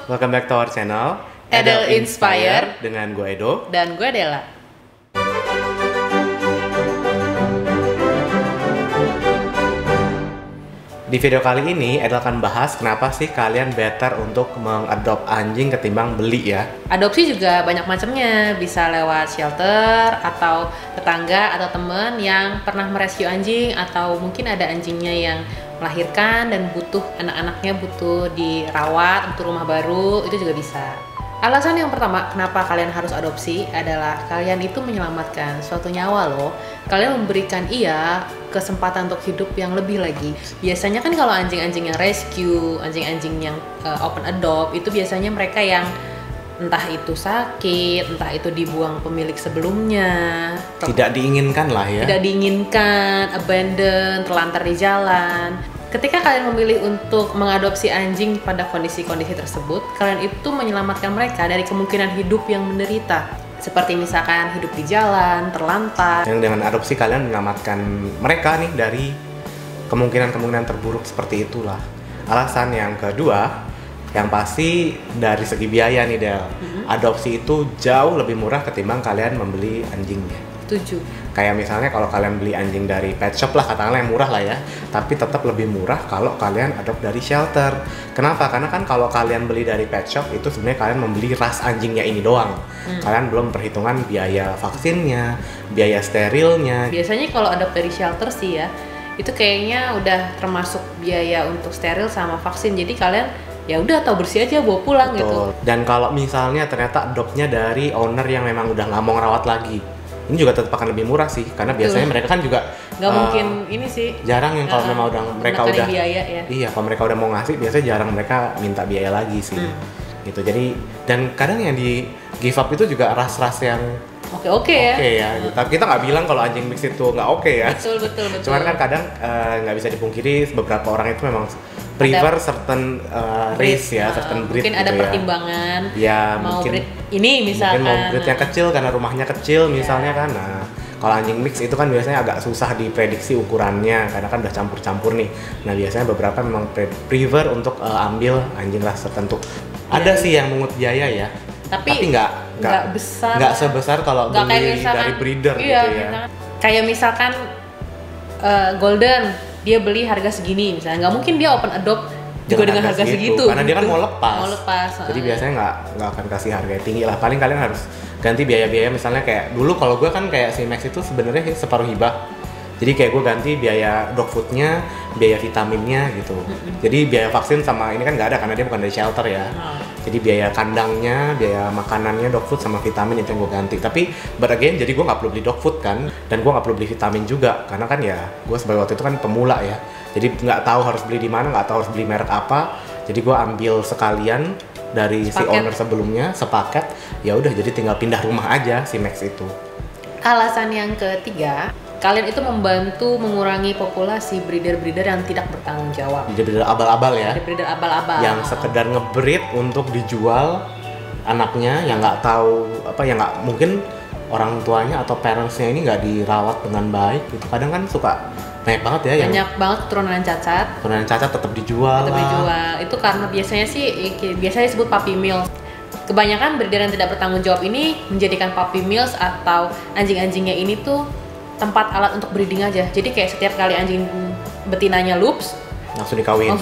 welcome back to our channel Edel Inspire dengan gue Edo dan gue Dela. Di video kali ini Edel akan bahas kenapa sih kalian better untuk mengadopt anjing ketimbang beli ya. Adopsi juga banyak macamnya, bisa lewat shelter atau tetangga atau temen yang pernah merescue anjing, atau mungkin ada anjingnya yang melahirkan dan butuh anak-anaknya butuh dirawat untuk rumah baru, itu juga bisa. Alasan yang pertama kenapa kalian harus adopsi adalah kalian itu menyelamatkan suatu nyawa loh. Kalian memberikan kesempatan untuk hidup yang lebih lagi. Biasanya kan kalau anjing-anjing yang rescue, anjing-anjing yang open adopt, itu biasanya mereka yang entah itu sakit, entah itu dibuang pemilik sebelumnya, Tidak diinginkan lah ya. tidak diinginkan, abandon, terlantar di jalan. Ketika kalian memilih untuk mengadopsi anjing pada kondisi-kondisi tersebut, kalian itu menyelamatkan mereka dari kemungkinan hidup yang menderita, seperti misalkan hidup di jalan, terlantar. Dan dengan adopsi kalian menyelamatkan mereka nih dari kemungkinan-kemungkinan terburuk seperti itulah. Alasan yang kedua, yang pasti dari segi biaya nih Del. Adopsi itu jauh lebih murah ketimbang kalian membeli anjingnya. Setuju. Kayak misalnya kalau kalian beli anjing dari pet shop lah, katakanlah yang murah lah ya, tapi tetap lebih murah kalau kalian adopt dari shelter. Kenapa? Karena kan kalau kalian beli dari pet shop itu sebenarnya kalian membeli ras anjingnya ini doang. Kalian belum perhitungan biaya vaksinnya, biaya sterilnya. Biasanya kalau adopt dari shelter sih ya, itu kayaknya udah termasuk biaya untuk steril sama vaksin. Jadi kalian ya udah tahu bersih aja bawa pulang. Betul. Gitu. Dan kalau misalnya ternyata adoptnya dari owner yang memang udah nggak mau ngerawat lagi, ini juga tetap akan lebih murah sih, karena biasanya mereka kan juga nggak mungkin ini sih, jarang yang kalau memang udah mereka udah biaya ya. Iya, kalau mereka udah mau ngasih biasanya jarang mereka minta biaya lagi sih. Gitu. Jadi dan kadang yang di give up itu juga ras-ras yang Oke ya. Oke ya. Tapi kita nggak bilang kalau anjing mix itu nggak oke ya. Betul. Cuman kan kadang nggak bisa dipungkiri beberapa orang itu memang prefer certain race ya, certain breed. Mungkin ada gitu pertimbangan. Ya, mau mungkin breed ini misalkan. Mungkin mau breed yang kecil karena rumahnya kecil misalnya kan. Nah, kalau anjing mix itu kan biasanya agak susah diprediksi ukurannya karena kan udah campur-campur nih. Nah, biasanya beberapa memang prefer untuk ambil anjing ras tertentu. Ada sih yang mengut biaya ya. Tapi nggak besar. Nggak sebesar kalau beli misalkan, dari breeder iya, gitu ya. Kayak misalkan Golden, dia beli harga segini misalnya, nggak mungkin dia open adopt juga dengan harga segitu. Karena dia kan mau lepas. Jadi biasanya nggak akan kasih harga yang tinggi lah. Paling kalian harus ganti biaya-biaya, misalnya kayak dulu kalau gue kan kayak si Max itu sebenarnya separuh hibah. Jadi kayak gue ganti biaya dog foodnya, biaya vitaminnya gitu. Jadi biaya vaksin sama ini kan nggak ada karena dia bukan dari shelter ya. Jadi biaya kandangnya, biaya makanannya, dog food sama vitamin itu yang gue ganti. Tapi but again, jadi gue nggak perlu beli dog food kan, dan gue nggak perlu beli vitamin juga karena kan ya gue sebagai waktu itu kan pemula ya. Jadi nggak tahu harus beli di mana, nggak tahu harus beli merek apa. Jadi gue ambil sekalian dari si owner sebelumnya sepaket. Ya udah, jadi tinggal pindah rumah aja si Max itu. Alasan yang ketiga, kalian itu membantu mengurangi populasi breeder-breeder yang tidak bertanggung jawab. Breeder abal-abal ya. Breeder abal-abal. Yang sekedar ngebreed untuk dijual anaknya, yang nggak tahu apa, yang nggak mungkin orang tuanya atau parentsnya ini nggak dirawat dengan baik gitu. Kadang kan suka banyak banget ya banyak banget keturunan cacat. Keturunan cacat tetap dijual. Itu karena biasanya disebut puppy mill. Kebanyakan breeder yang tidak bertanggung jawab ini menjadikan puppy mills atau anjing-anjingnya ini tuh tempat alat untuk breeding aja. Jadi kayak setiap kali anjing betinanya loops langsung dikawin.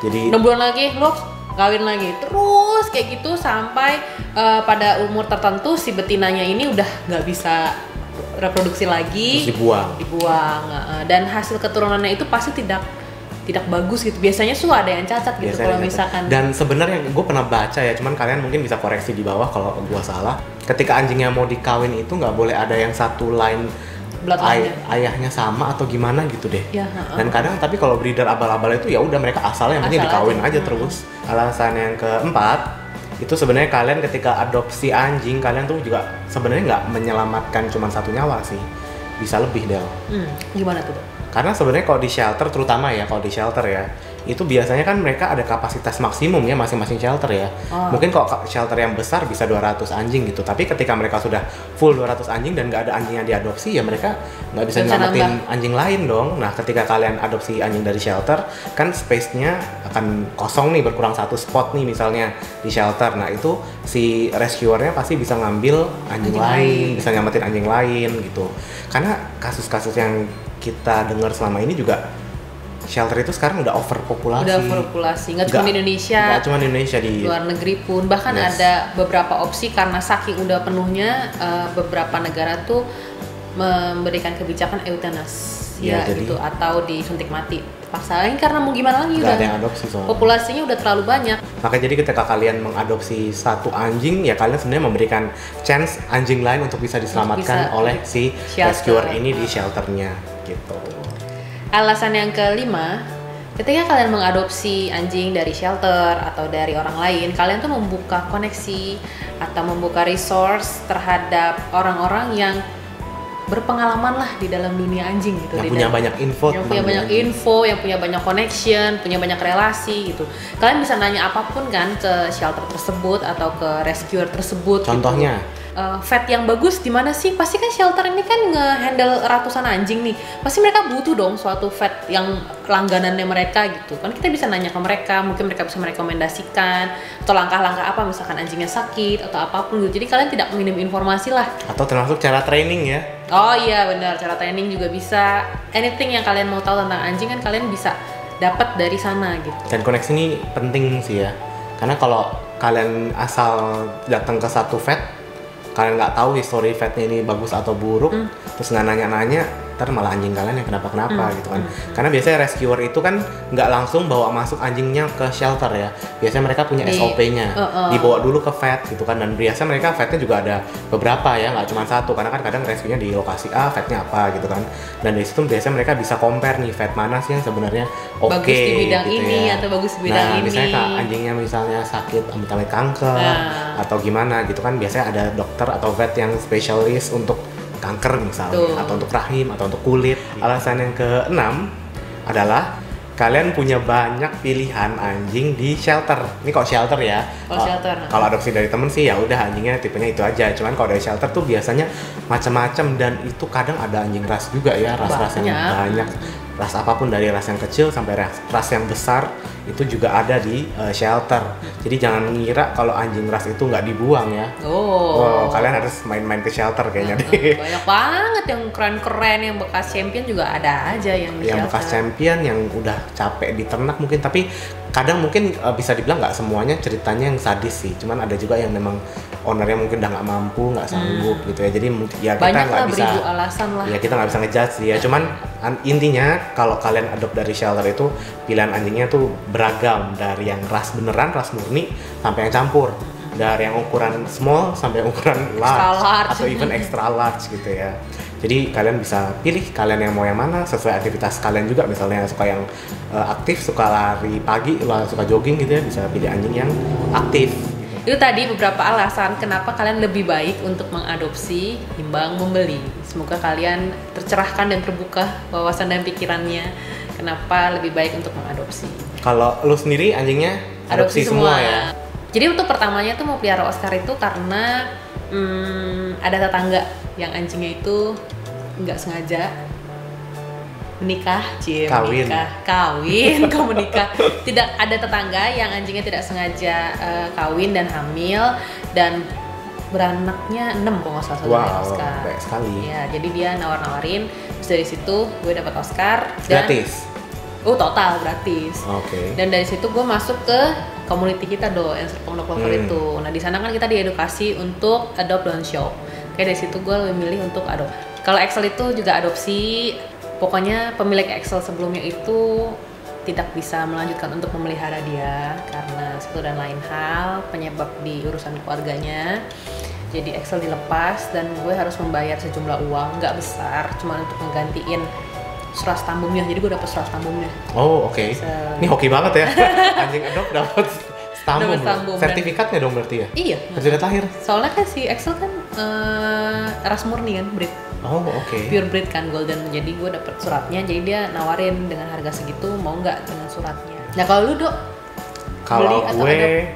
Jadi 6 bulan lagi loops, kawin lagi. Terus kayak gitu sampai pada umur tertentu si betinanya ini udah nggak bisa reproduksi lagi. Terus dibuang. Dan hasil keturunannya itu pasti tidak bagus gitu. Biasanya ada yang cacat gitu kalau misalkan. Dan sebenarnya gue pernah baca ya, cuman kalian mungkin bisa koreksi di bawah kalau gue salah. Ketika anjingnya mau dikawin itu nggak boleh ada yang satu line ayahnya sama atau gimana gitu deh. Ya, Dan kadang tapi kalau breeder abal-abal itu ya udah mereka asalnya yang penting dikawin aja terus. Alasan yang keempat itu sebenarnya kalian ketika adopsi anjing, kalian tuh juga sebenarnya nggak menyelamatkan cuma satu nyawa sih, bisa lebih Del. Gimana tuh? Karena sebenarnya kalau di shelter, terutama ya kalau di shelter ya, itu biasanya kan mereka ada kapasitas maksimum ya masing-masing shelter ya. Mungkin kalau shelter yang besar bisa 200 anjing gitu, tapi ketika mereka sudah full 200 anjing dan nggak ada anjing yang diadopsi ya mereka nggak bisa nyelamatin anjing lain dong. Nah ketika kalian adopsi anjing dari shelter kan space-nya akan kosong nih, berkurang satu spot nih misalnya di shelter. Nah itu si rescuernya pasti bisa ngambil anjing lain, bisa nyelamatin anjing lain gitu. Karena kasus-kasus yang kita dengar selama ini juga shelter itu sekarang udah overpopulasi. Udah overpopulasi, nggak cuma di Indonesia. Nggak cuma di Indonesia, di luar negeri pun. Bahkan ada beberapa opsi karena saking udah penuhnya, beberapa negara tuh memberikan kebijakan euthanasia ya gitu, atau disuntik mati paksain karena mau gimana lagi, udah ada yang adopsi soalnya. Populasinya udah terlalu banyak. Maka jadi ketika kalian mengadopsi satu anjing ya kalian sebenarnya memberikan chance anjing lain untuk bisa diselamatkan oleh si rescuer ini di shelternya gitu. Alasan yang kelima, ketika kalian mengadopsi anjing dari shelter atau dari orang lain, kalian tuh membuka koneksi atau membuka resource terhadap orang-orang yang berpengalaman lah di dalam dunia anjing gitu. Yang punya banyak info. Yang punya banyak info, yang punya banyak connection, punya banyak relasi gitu. Kalian bisa nanya apapun kan ke shelter tersebut atau ke rescuer tersebut. Contohnya? Gitu. Vet yang bagus di mana sih? Pasti kan shelter ini kan nge-handle ratusan anjing nih. Pasti mereka butuh dong suatu vet yang langganannya mereka gitu. Kan kita bisa nanya ke mereka, mungkin mereka bisa merekomendasikan atau langkah-langkah apa misalkan anjingnya sakit atau apapun gitu. Jadi kalian tidak minim informasi lah. Atau termasuk cara training ya. Oh iya benar, cara training juga bisa. Anything yang kalian mau tahu tentang anjing kan kalian bisa dapat dari sana gitu. Dan koneksi ini penting sih ya. Karena kalau kalian asal datang ke satu vet, kalian nggak tahu history vetnya ini bagus atau buruk, terus nggak nanya-nanya, ntar malah anjing kalian yang kenapa-kenapa gitu kan. Karena biasanya rescuer itu kan nggak langsung bawa masuk anjingnya ke shelter ya. Biasanya mereka punya SOP-nya, dibawa dulu ke vet gitu kan. Dan biasanya mereka vetnya juga ada beberapa ya, nggak cuma satu. Karena kan kadang rescue-nya di lokasi A, vetnya apa gitu kan. Dan dari situ biasanya mereka bisa compare nih vet mana sih yang sebenarnya oke bagus di bidang gitu ini ya. atau bagus di bidang ini. Misalnya kak anjingnya misalnya sakit amit-amit kanker atau gimana gitu kan, biasanya ada dokter atau vet yang spesialis untuk kanker misalnya, atau untuk rahim atau untuk kulit. Alasan yang keenam adalah kalian punya banyak pilihan anjing di shelter. Ini kok shelter ya. Kalau adopsi dari temen sih ya udah anjingnya tipenya itu aja. Cuman kalau dari shelter tuh biasanya macam-macam, dan itu kadang ada anjing ras juga ya, ras-ras yang banyak. Ras apapun dari ras yang kecil sampai ras yang besar itu juga ada di shelter. Jadi jangan ngira kalau anjing ras itu nggak dibuang ya. Kalian harus main-main ke shelter kayaknya deh. Banyak banget yang keren-keren, yang bekas champion juga ada aja yang di shelter. Bekas champion yang udah capek di ternak mungkin, tapi kadang mungkin bisa dibilang nggak semuanya ceritanya yang sadis sih. Cuman ada juga yang memang ownernya mungkin udah nggak mampu, nggak sanggup gitu ya. Jadi ya kita nggak bisa. Alasan lah. Ya kita nggak bisa ngejudge dia. Cuman intinya kalau kalian adopt dari shelter itu pilihan anjingnya tuh beragam, dari yang ras beneran, ras murni, sampai yang campur, dari yang ukuran small sampai ukuran large atau even extra large gitu ya. Jadi kalian bisa pilih kalian yang mau yang mana sesuai aktivitas kalian juga. Misalnya suka yang aktif, suka lari pagi, suka jogging gitu ya, bisa pilih anjing yang aktif. Itu tadi beberapa alasan kenapa kalian lebih baik untuk mengadopsi timbang membeli. Semoga kalian tercerahkan dan terbuka wawasan dan pikirannya kenapa lebih baik untuk mengadopsi. Kalau lu sendiri anjingnya adopsi semua ya? Jadi untuk pertamanya tuh mau pelihara Oscar itu karena ada tetangga yang anjingnya itu nggak sengaja menikah, menikah. Tidak, ada tetangga yang anjingnya tidak sengaja kawin dan hamil dan beranaknya 6 kalau nggak salah. Wow, baik sekali. Ya, jadi dia nawar-nawarin, terus dari situ gue dapat Oscar. Gratis? Total gratis. Oke. Dan dari situ gue masuk ke community kita yang Serpong Dog Lover itu. Nah di sana kan kita diedukasi untuk adopt don't show. Kayak dari situ gue lebih milih untuk adopt. Kalau Excel itu juga adopsi. Pokoknya pemilik Excel sebelumnya itu tidak bisa melanjutkan untuk memelihara dia karena satu dan lain hal penyebab di urusan keluarganya. Jadi Excel dilepas dan gue harus membayar sejumlah uang, nggak besar, cuma untuk menggantiin surat stambumnya. Jadi gue dapet surat stambumnya. Oh oke. Ini hoki banget ya. Anjing adopt dapat stambum. Sertifikatnya dong berarti ya? Iya. Sertifikat lahir. Soalnya kan si Excel kan ras murni kan, breed. Oh oke. Pure breed kan golden. Jadi gue dapet suratnya. Jadi dia nawarin dengan harga segitu mau nggak dengan suratnya. Nah kalau lu Dok? Kalau Beli atau gue adopt?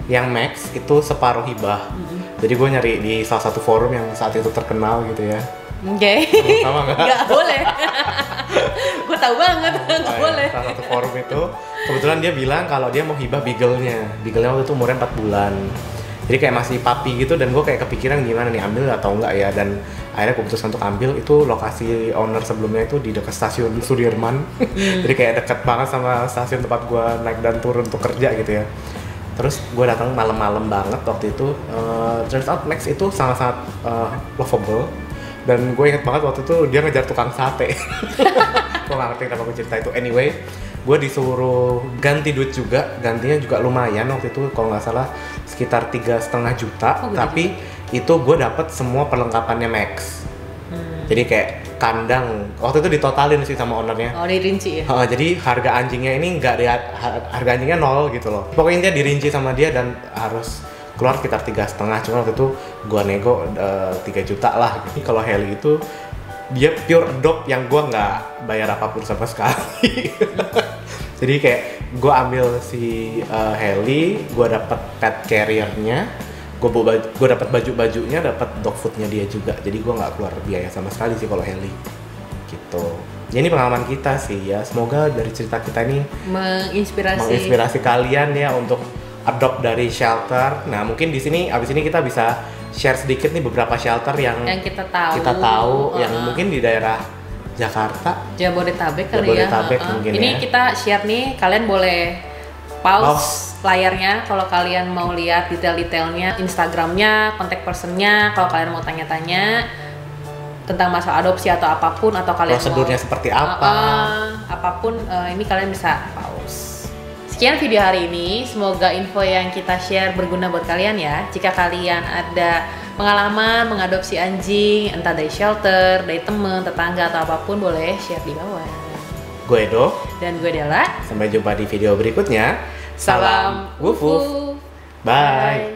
yang max itu separuh hibah. Jadi gue nyari di salah satu forum yang saat itu terkenal gitu ya. Oke. Sama nggak? Nggak boleh. Gue tahu banget, nggak boleh. Salah satu forum itu kebetulan dia bilang kalau dia mau hibah beagle-nya. Beagle-nya waktu itu umurnya 4 bulan. Jadi kayak masih puppy gitu, dan gue kayak kepikiran gimana nih, ambil atau enggak ya. Dan akhirnya gue putuskan untuk ambil. Itu lokasi owner sebelumnya itu di dekat stasiun Sudirman. Jadi kayak deket banget sama stasiun tempat gue naik dan turun untuk kerja gitu ya. Terus gue datang malam-malam banget waktu itu. Turns out Max itu sangat-sangat lovable. Dan gue inget banget waktu itu dia ngejar tukang sate. Gue gak ngerti kenapa gue cerita itu. Anyway, gue disuruh ganti duit juga. Gantinya juga lumayan waktu itu, kalau nggak salah sekitar 3,5 juta. Tapi itu gue dapet semua perlengkapannya Max. Jadi kayak kandang, waktu itu ditotalin sih sama ownernya. Oh, dirinci ya? Jadi harga anjingnya ini nggak, harga anjingnya 0 gitu loh. Pokoknya dia dirinci sama dia dan harus keluar sekitar 3,5. Cuma waktu itu gua nego 3 juta lah. Kalau Heli itu dia pure adopt yang gua nggak bayar apapun sama sekali. Jadi kayak gua ambil si Heli, gua dapat pet carrier-nya, gua dapat baju-bajunya, dapat dog food-nya dia juga. Jadi gua nggak keluar biaya sama sekali sih kalau Heli. Gitu. Ya, ini pengalaman kita sih ya. Semoga dari cerita kita ini menginspirasi kalian ya untuk adopt dari shelter. Nah, mungkin di sini abis ini kita bisa share sedikit nih beberapa shelter yang kita tahu yang mungkin di daerah Jakarta, Jabodetabek kali ya. Mungkin ini ya. Kita share nih, kalian boleh pause layarnya kalau kalian mau lihat detail-detailnya, Instagramnya, kontak personnya, kalau kalian mau tanya-tanya tentang masalah adopsi atau apapun, atau kalian prosedurnya mau, seperti apa, apapun, ini kalian bisa pause. Sekian video hari ini, semoga info yang kita share berguna buat kalian ya. Jika kalian ada pengalaman mengadopsi anjing, entah dari shelter, dari teman, tetangga, atau apapun, boleh share di bawah. Gue Edo. Dan gue Della. Sampai jumpa di video berikutnya. Salam Woof woof. Bye.